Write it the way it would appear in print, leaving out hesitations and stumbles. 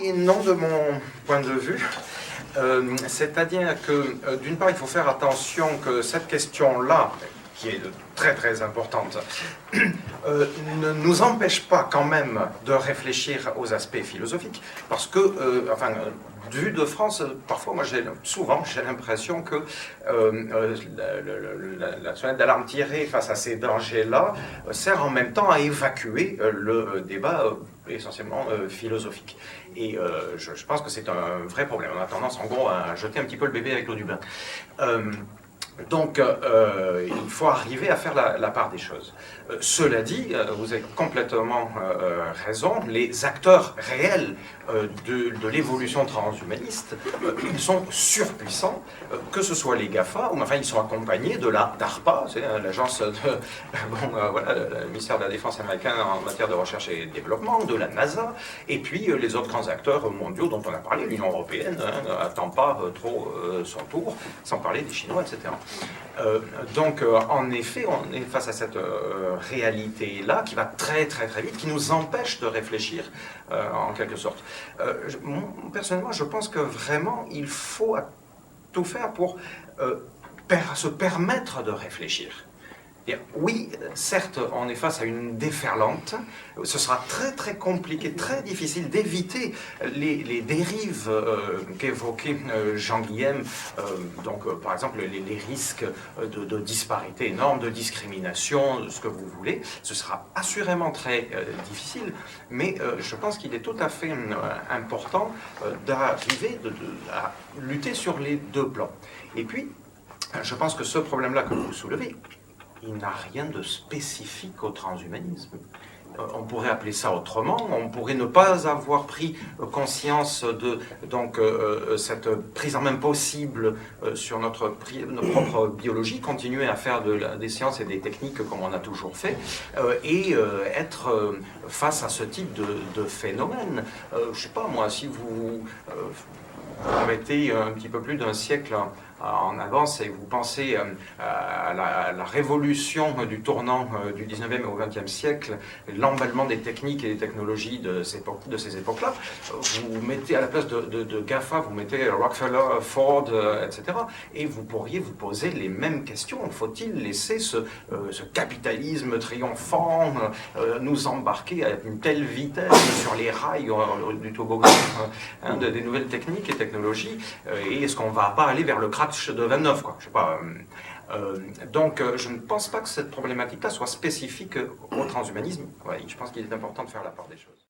et non de mon point de vue. C'est-à-dire que, d'une part, il faut faire attention que cette question-là, qui est très très importante, ne nous empêche pas quand même de réfléchir aux aspects philosophiques, parce que, vue de France, parfois, moi, souvent, j'ai l'impression que la sonnette d'alarme tirée face à ces dangers-là sert en même temps à évacuer le débat essentiellement philosophique. Et je pense que c'est un vrai problème. On a tendance, en gros, à jeter un petit peu le bébé avec l'eau du bain. Donc, il faut arriver à faire la part des choses. Cela dit, vous avez complètement raison, les acteurs réels de l'évolution transhumaniste, ils sont surpuissants, que ce soit les GAFA, ou enfin ils sont accompagnés de la DARPA, c'est l'agence de, le ministère de la Défense américain en matière de recherche et développement, de la NASA, et puis les autres grands acteurs mondiaux dont on a parlé, l'Union européenne n'attend pas trop son tour, sans parler des Chinois, etc. Donc, en effet, on est face à cette réalité-là qui va très très très vite, qui nous empêche de réfléchir, en quelque sorte. Personnellement, je pense que vraiment, il faut tout faire pour se permettre de réfléchir. Et oui, certes, on est face à une déferlante. Ce sera très très compliqué, très difficile d'éviter les dérives qu'évoquait Jean-Guilhem, par exemple les risques de disparité énorme, de discrimination, ce que vous voulez. Ce sera assurément très difficile, mais je pense qu'il est tout à fait important d'arriver à lutter sur les deux plans. Et puis, je pense que ce problème-là que vous soulevez, il n'a rien de spécifique au transhumanisme. On pourrait appeler ça autrement, on pourrait ne pas avoir pris conscience de cette prise en main possible sur notre propre biologie, continuer à faire des sciences et des techniques comme on a toujours fait, et être face à ce type de phénomène. Je ne sais pas moi, si vous mettez un petit peu plus d'un siècle en avance et vous pensez à la révolution du tournant du 19e au 20e siècle, l'emballement des techniques et des technologies de ces époques-là, vous mettez à la place de GAFA, vous mettez Rockefeller, Ford, etc. Et vous pourriez vous poser les mêmes questions. Faut-il laisser ce capitalisme triomphant nous embarquer à une telle vitesse sur les rails du toboggan des nouvelles techniques et technologies, et est-ce qu'on ne va pas aller vers le crash de 29, quoi, je sais pas. Donc, je ne pense pas que cette problématique-là soit spécifique au transhumanisme. Ouais, je pense qu'il est important de faire la part des choses.